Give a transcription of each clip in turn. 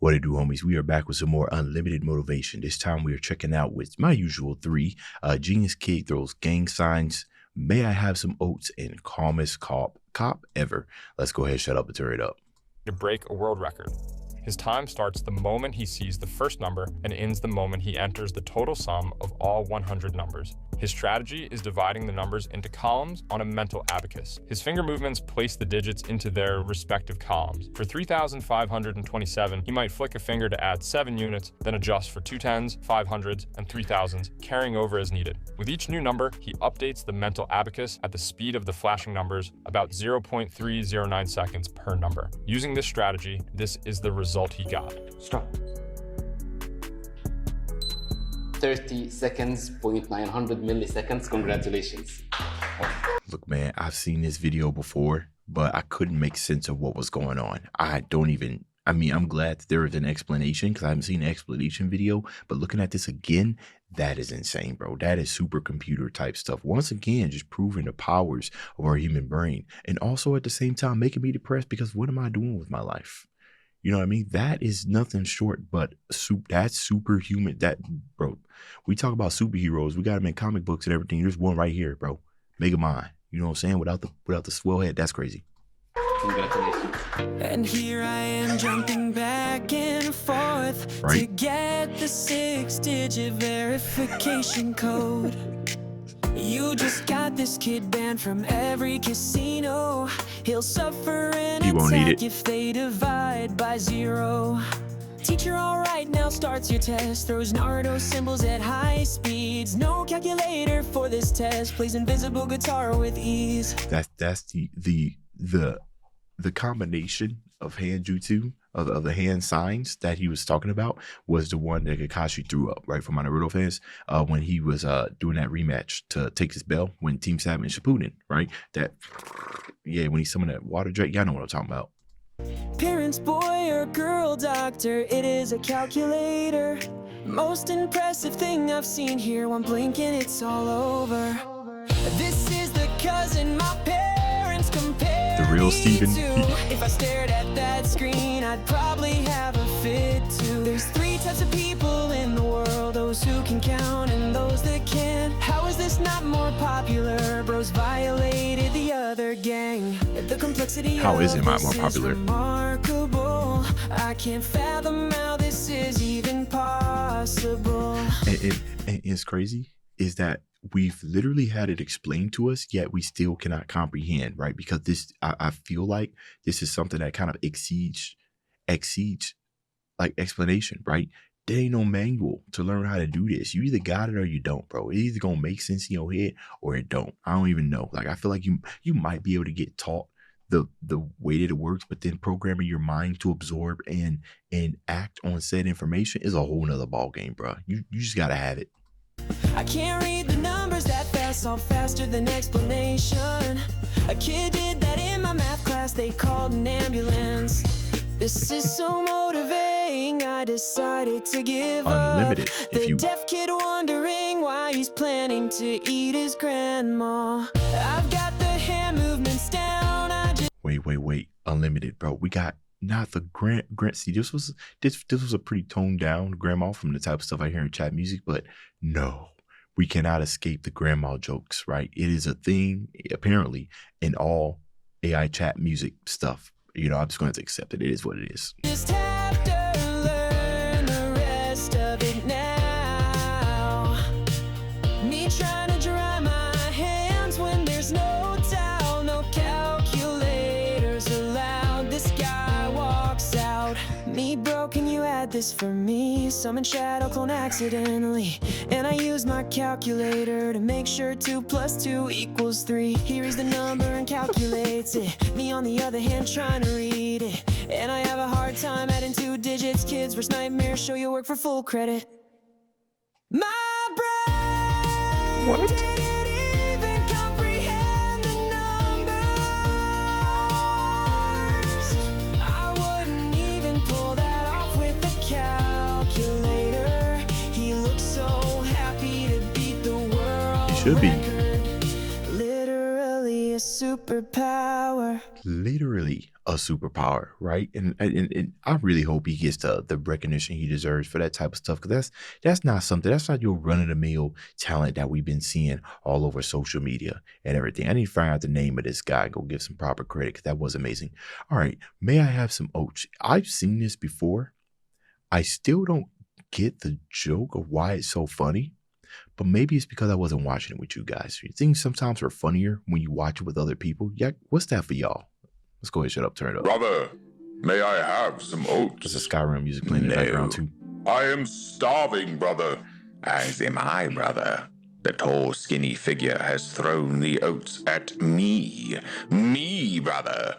What it do, homies? We are back with some more unlimited motivation. This time we are checking out with my usual three. Genius Kid throws gang signs. May I have some oats and calmest cop ever. Let's go ahead, shut up and turn it up. To break a world record. His time starts the moment he sees the first number and ends the moment he enters the total sum of all 100 numbers. His strategy is dividing the numbers into columns on a mental abacus. His finger movements place the digits into their respective columns. For 3,527, he might flick a finger to add 7 units, then adjust for 2 tens, 500s, and 3,000s, carrying over as needed. With each new number, he updates the mental abacus at the speed of the flashing numbers, about 0.309 seconds per number. Using this strategy, this is the result he got. Stop. 30 seconds, 0.900 milliseconds. Congratulations. Look, man, I've seen this video before, but I couldn't make sense of what was going on. I'm glad that there is an explanation because I haven't seen an explanation video, but looking at this again, that is insane, bro. That is supercomputer type stuff. Once again, just proving the powers of our human brain, and also at the same time making me depressed because what am I doing with my life? You know what I mean? That is nothing short but that's superhuman. That, bro, we talk about superheroes. We got them in comic books and everything. There's one right here, bro. Mega Mind. You know what I'm saying? Without the swell head, that's crazy. Congratulations. And here I am jumping back and forth to get the 6-digit verification code. You just got this kid banned from every casino. He'll suffer an attack if they divide by 0. Teacher, all right, now starts your test. Throws Naruto symbols at high speeds. No calculator for this test. Plays invisible guitar with ease. That's the combination of hand jutsu of the hand signs that he was talking about was the one that Kakashi threw up, right, for my Naruto fans, when he was doing that rematch to take his bell when Team Sam and Shippuden, right? When he summoned that water drake, y'all know what I'm talking about. Parents, boy or girl, doctor, it is a calculator. Most impressive thing I've seen here. One blink and it's all over. This is the cousin my parents compare. The real Steven. If I stared at that screen, I'd probably have a fit too. There's 3 types of people in the world, those who can count and those that can't. How is this not more popular? Bros violated the other gang. The complexity how is it not more is popular? Remarkable. I can't fathom how this is even possible. And it's crazy is that we've literally had it explained to us, yet we still cannot comprehend, right? Because this, I feel like this is something that kind of exceeds like explanation, right? There ain't no manual to learn how to do this. You either got it or you don't, bro. It's either gonna make sense in your head or it don't. I don't even know. Like, I feel like you might be able to get taught the way that it works, but then programming your mind to absorb and act on said information is a whole nother ball game, bro. You just gotta have it. I can't read the numbers that fast, all faster than explanation. A kid did that in my math class, they called an ambulance. This is so motivating, I decided to give Unlimited, up. The deaf kid wondering why he's planning to eat his grandma. I've got the hand movements down, Wait. Unlimited, bro. We got not the Grant. See, this was a pretty toned down grandma from the type of stuff I hear in chat music, but no, we cannot escape the grandma jokes, right? It is a thing, apparently, in all AI chat music stuff. You know, I'm just going to accept it. It is what it is. Just have to learn the rest of it now. Me trying to dry my hands when there's no towel, no calculators allowed. This guy walks out. Me broken, you had this for me. Summon shadow clone accidentally, and I use my calculator to make sure 2 + 2 = 3. He reads the number and calculates it. Me on the other hand trying to read it, and I have a hard time adding 2 digits. Kids versus nightmares, show your work for full credit. My brain didn't even comprehend the numbers. I wouldn't even pull that off with the calculator. He looks so happy to beat the world. He should be. Literally a superpower. Literally a superpower, right? And I really hope he gets the recognition he deserves for that type of stuff, because that's not your run-of-the-mill talent that we've been seeing all over social media and everything. I need to find out the name of this guy and go give some proper credit, because that was amazing. All right, may I have some oats? I've seen this before. I still don't get the joke of why it's so funny, but maybe it's because I wasn't watching it with you guys. Things sometimes are funnier when you watch it with other people. Yeah, what's that for y'all? Let's go ahead and shut up, turn it up. Brother, may I have some oats? There's a Skyrim music playing in the background too. I am starving, brother. As am I, brother. The tall, skinny figure has thrown the oats at me. Me, brother.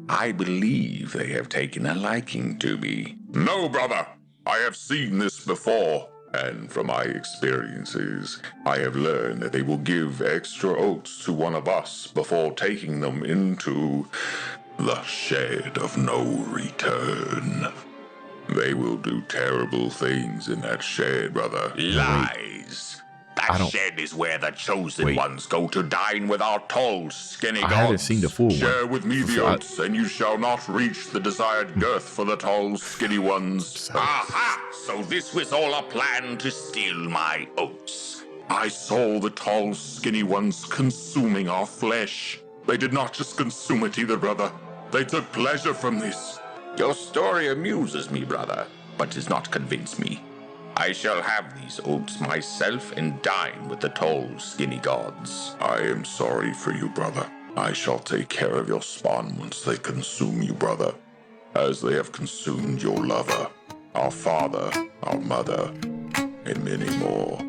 I believe they have taken a liking to me. No, brother. I have seen this before. And from my experiences, I have learned that they will give extra oats to one of us before taking them into the shed of no return. They will do terrible things in that shed, brother. Lies. That shed is where the chosen ones go to dine with our tall, skinny gods. I haven't seen the full one. Share with me the oats, and you shall not reach the desired girth for the tall, skinny ones. Aha! So this was all a plan to steal my oats. I saw the tall, skinny ones consuming our flesh. They did not just consume it either, brother. They took pleasure from this. Your story amuses me, brother, but does not convince me. I shall have these oats myself and dine with the tall, skinny gods. I am sorry for you, brother. I shall take care of your spawn once they consume you, brother, as they have consumed your lover, our father, our mother, and many more.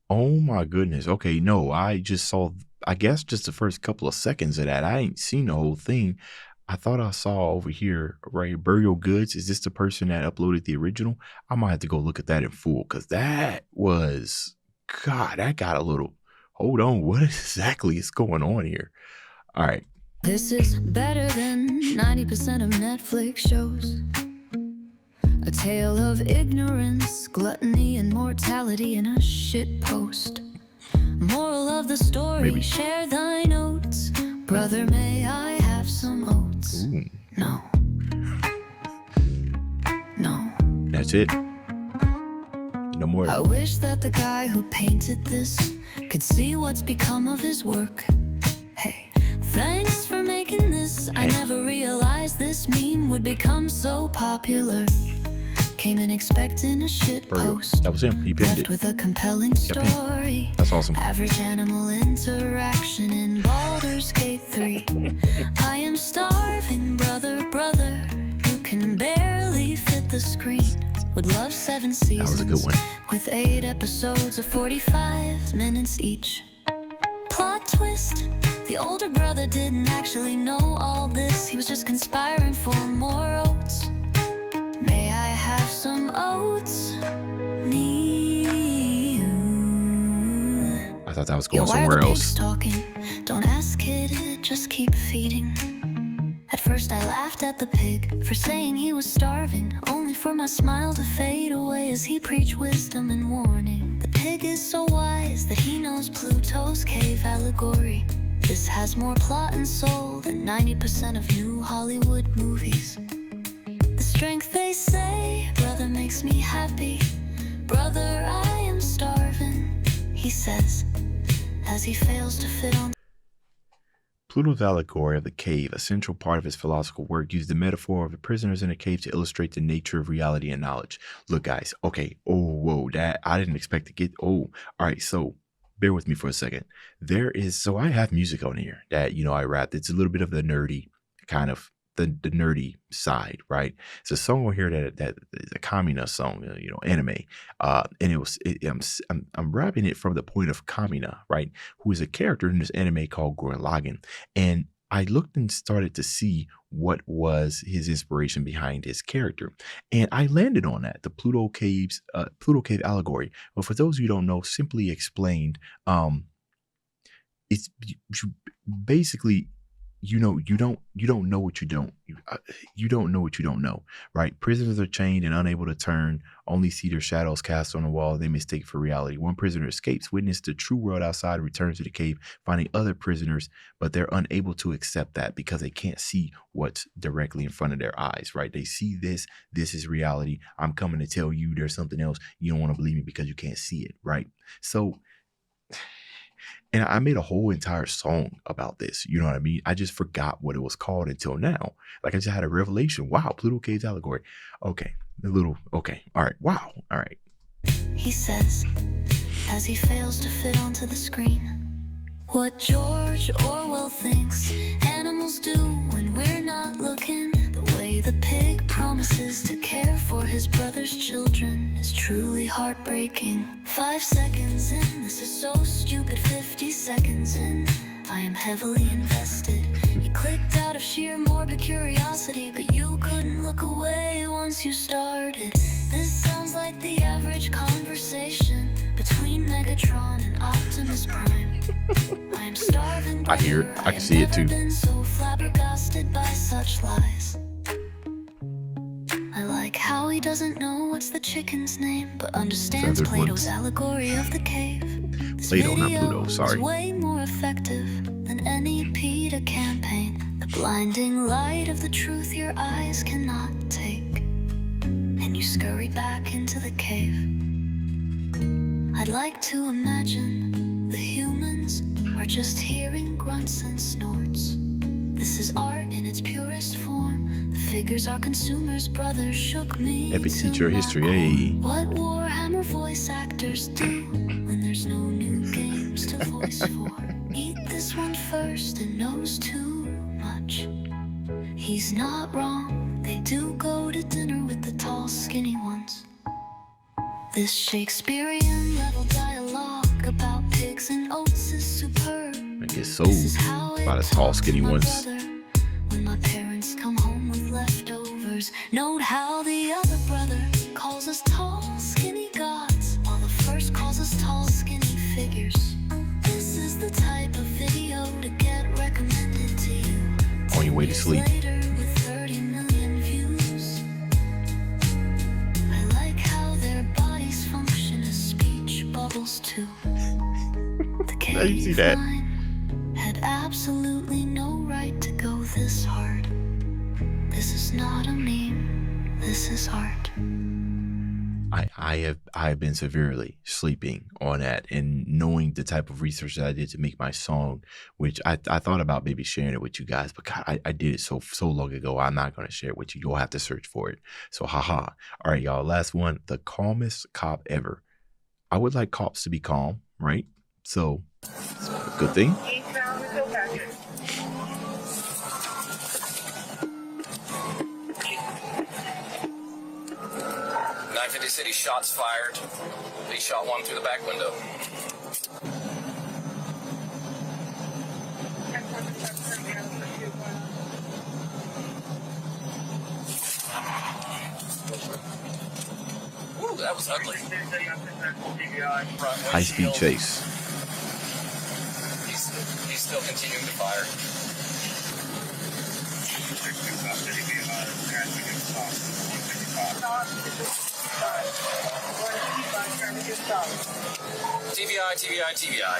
Oh my goodness. Okay, no, I just saw, I guess, just the first couple of seconds of that. I ain't seen the whole thing. I thought I saw over here, right, Burial Goods. Is this the person that uploaded the original? I might have to go look at that in full, because that was, God, that got a little, hold on, what exactly is going on here? All right. This is better than 90% of Netflix shows. A tale of ignorance, gluttony, and mortality in a shit post. Moral of the story, Maybe. Share thine oats. Brother, may I have some oats? Ooh. No. No. That's it. No more. I wish that the guy who painted this could see what's become of his work. Hey, thanks for making this. I never realized this meme would become so popular. Came in expecting a shit post. That was him. He pinned Left it. with a compelling story. That's awesome. Average animal interaction in Baldur's Gate 3. I am starving, brother, brother. You can barely fit the screen. Would love 7 seasons. That was a good one. With 8 episodes of 45 minutes each. Plot twist. The older brother didn't actually know all this. He was just conspiring for more oats. May I have some oats? I thought that was going somewhere else. Talking? Don't ask it, just keep feeding. At first I laughed at the pig for saying he was starving, only for my smile to fade away as he preached wisdom and warning. The pig is so wise that he knows Pluto's cave allegory. This has more plot and soul than 90% of new Hollywood movies. The strength they say, brother, makes me happy. Brother, I am starving, he says, as he fails to fit on. Pluto's allegory of the cave, a central part of his philosophical work, used the metaphor of the prisoners in a cave to illustrate the nature of reality and knowledge. Look, guys, okay, whoa, that I didn't expect to get, all right, so bear with me for a second. So I have music on here that, I rap. It's a little bit of the nerdy kind of, the nerdy side, right? It's a song over here that is a Kamina song, anime. And I'm rapping it from the point of Kamina, right? Who is a character in this anime called Gurren Lagann. And I looked and started to see what was his inspiration behind his character. And I landed on that, the Pluto Cave allegory. Well, for those of you who don't know, simply explained, it's basically you don't know what you don't. You don't know what you don't know, right? Prisoners are chained and unable to turn, only see their shadows cast on the wall they mistake for reality. One prisoner escapes, witness the true world outside, returns to the cave, finding other prisoners, but they're unable to accept that because they can't see what's directly in front of their eyes, right? They see this is reality. I'm coming to tell you there's something else. You don't want to believe me because you can't see it, right? So, and I made a whole entire song about this. You know what I mean? I just forgot what it was called until now. Like I just had a revelation. Wow, Pluto Caves allegory. Okay, okay. All right. Wow. All right. He says, as he fails to fit onto the screen, what George Orwell thinks animals do when we're not looking. The way the pig promises to care for his brother's children is truly heartbreaking. 5 seconds in, this is so stupid. 50 seconds in, I am heavily invested. You clicked out of sheer morbid curiosity, but you couldn't look away once you started. This sounds like the average conversation between Megatron and Optimus Prime. I am starving. I hear it. I can see it too. Been so flabbergasted by such lies. I like how he doesn't know what's the chicken's name, but understands Feathered Plato's ones. allegory of the cave. This Plato, not video Pluto, is sorry. way more effective than any PETA campaign. The blinding light of the truth your eyes cannot take, and you scurry back into the cave. I'd like to imagine the humans are just hearing grunts and snorts. This is art in its purest form. The figures our consumers' brothers shook me Epic to teacher my history. core. Hey. What Warhammer voice actors do when there's no new games to voice for. Eat this one first and knows too much. He's not wrong, they do go to dinner with the tall skinny ones. This Shakespearean level dialogue about pigs and oats is superb. I get so This is how about it as tall, talks to skinny my ones. brother when my parents come home with leftovers. Note how the other brother calls us tall, skinny gods, while the first calls us tall, skinny figures. This is the type of video to get recommended to you. On your way to 10 years sleep. later with 30 million views. I like how their bodies function as speech bubbles too. The How do you see that? caveman had absolutely no right to go this hard. This is not a meme, this is art. I have been severely sleeping on that, and knowing the type of research that I did to make my song, which I thought about maybe sharing it with you guys, but God, I did it so long ago. I'm not going to share it with you. You'll have to search for it. So haha. All right, y'all. Last one. The calmest cop ever. I would like cops to be calm, right? So it's a good thing. 950 City, shots fired. They shot one through the back window. Ooh, that was ugly. High-speed chase. He's still continuing to fire. TVI.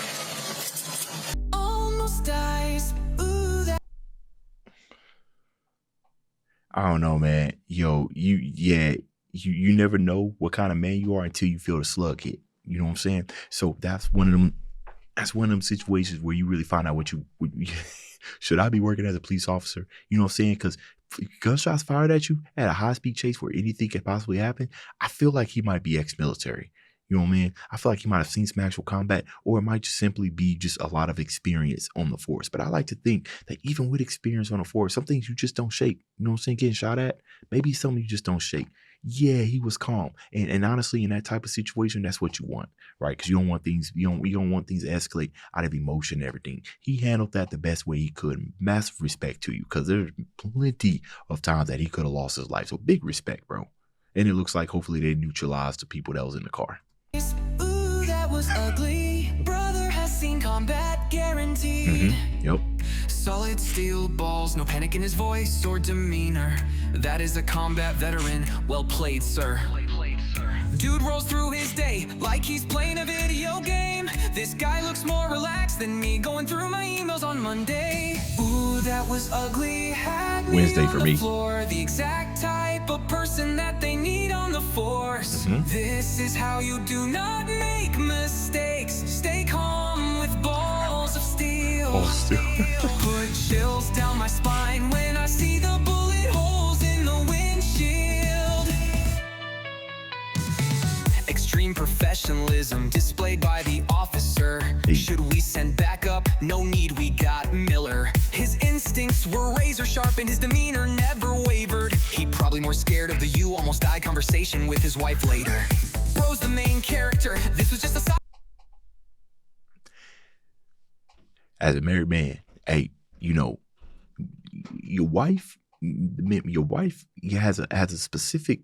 Almost dies. Ooh, that I don't know, man. Yo, you never know what kind of man you are until you feel the slug hit. You know what I'm saying? So that's one of them situations where you really find out what should I be working as a police officer? You know what I'm saying? Because gunshots fired at you at a high-speed chase where anything could possibly happen, I feel like he might be ex-military. You know what I mean? I feel like he might have seen some actual combat, or it might just simply be just a lot of experience on the force. But I like to think that even with experience on the force, some things you just don't shake. You know what I'm saying? Getting shot at, maybe something you just don't shake. Yeah, he was calm. And honestly, in that type of situation, that's what you want, right? Because you don't want things, you don't want things to escalate out of emotion and everything. He handled that the best way he could. Massive respect to you, because there's plenty of times that he could have lost his life. So big respect, bro. And it looks like hopefully they neutralized the people that was in the car. that was ugly. Brother has seen combat guaranteed. Yep. Solid steel balls, no panic in his voice or demeanor. That is a combat veteran, well played, sir. Dude rolls through his day like he's playing a video game. This guy looks more relaxed than me going through my emails on Monday. Ooh, that was ugly. Had me Wednesday on for the me. floor. The exact type of person that they need on the force. This is how you do not make mistakes. Stay calm with balls of steel. Put chills down my spine when I see the bullet holes in the windshield. Extreme professionalism displayed by the officer. Should we send backup? No need, we got Miller. His instincts were razor sharp and his demeanor never wavered. He probably more scared of the you almost died conversation with his wife later. Bro's the main character. This was just a side. As a married man, hey, you know, your wife has a specific.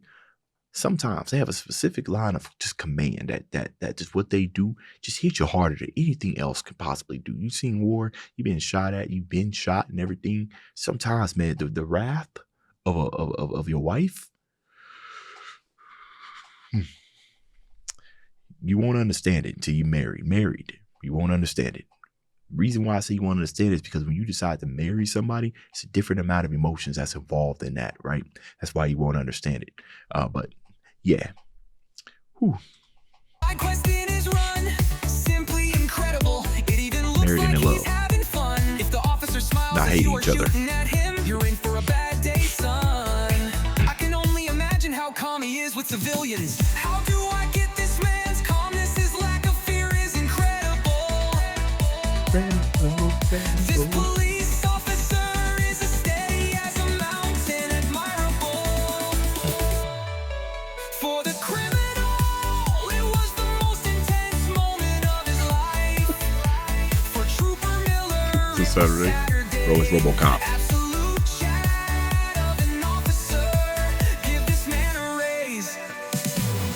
Sometimes they have a specific line of just command that just what they do just hit you harder than anything else could possibly do. You've seen war, you've been shot at, you've been shot and everything. Sometimes, man, the wrath of your wife, you won't understand it until you're married. You won't understand it. The reason why I say you won't understand it is because when you decide to marry somebody, it's a different amount of emotions that's involved in that, right? That's why you won't understand it. But yeah. Whew. My quest in his run, simply incredible. It even looks Married like and in he's love. having fun. If the officer smiles Not as hating you are each other. shooting at him, you're in for a bad day, son. I can only imagine how calm he is with civilians. How do I get this man's calmness? His lack of fear is incredible. This police officer is as steady as a mountain, admirable. For the criminal, it was the most intense moment of his life. For Trooper Miller, It's a Saturday. Bro, it's RoboCop. absolute chat of an officer. Give this man a raise.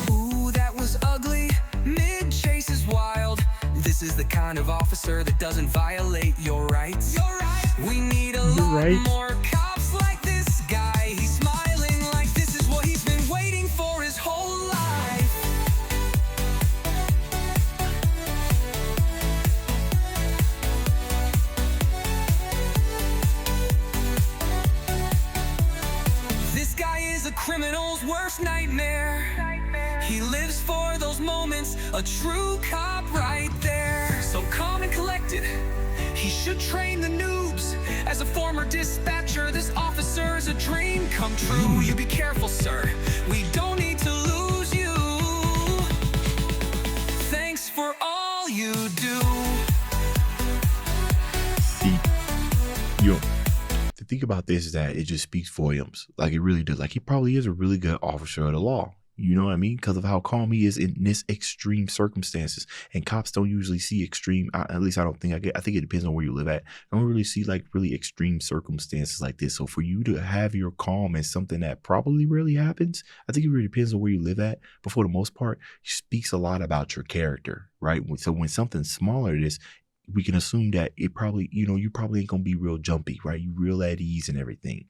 Ooh, that was ugly. Mid-chase is wild. This is the kind of officer that doesn't violate your rights. You're right. We need a lot right. more cops like this guy. He's smiling like this is what he's been waiting for his whole life. This guy is a criminal's worst nightmare. He lives for those moments, a true cop right there. So calm and collected, he should train the noobs. As a former dispatcher, this officer is a dream come true. You be careful, sir, we don't need to lose you. Thanks for all you do. See, the thing about this is that it just speaks volumes. Like, it really does. Like, he probably is a really good officer of the law. You know what I mean? Because of how calm he is in this extreme circumstances. And cops don't usually see extreme, at least I don't think I think it depends on where you live at. I don't really see like really extreme circumstances like this. So for you to have your calm as something that probably rarely happens, I think it really depends on where you live at. But for the most part, it speaks a lot about your character, right? So when something smaller is, we can assume that it probably, you probably ain't going to be real jumpy, right? You real at ease and everything.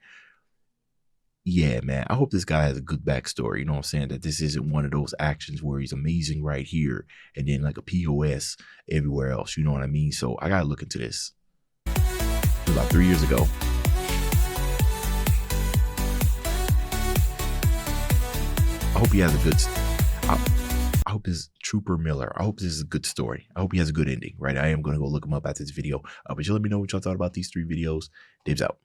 Yeah, man, I hope this guy has a good backstory. You know what I'm saying? That this isn't one of those actions where he's amazing right here and then like a POS everywhere else. You know what I mean? So I got to look into this. It was about 3 years ago. I hope he has a good, I hope this Trooper Miller, I hope this is a good story. I hope he has a good ending, right? I am going to go look him up after this video. But you let me know what y'all thought about these 3 videos. Dave's out.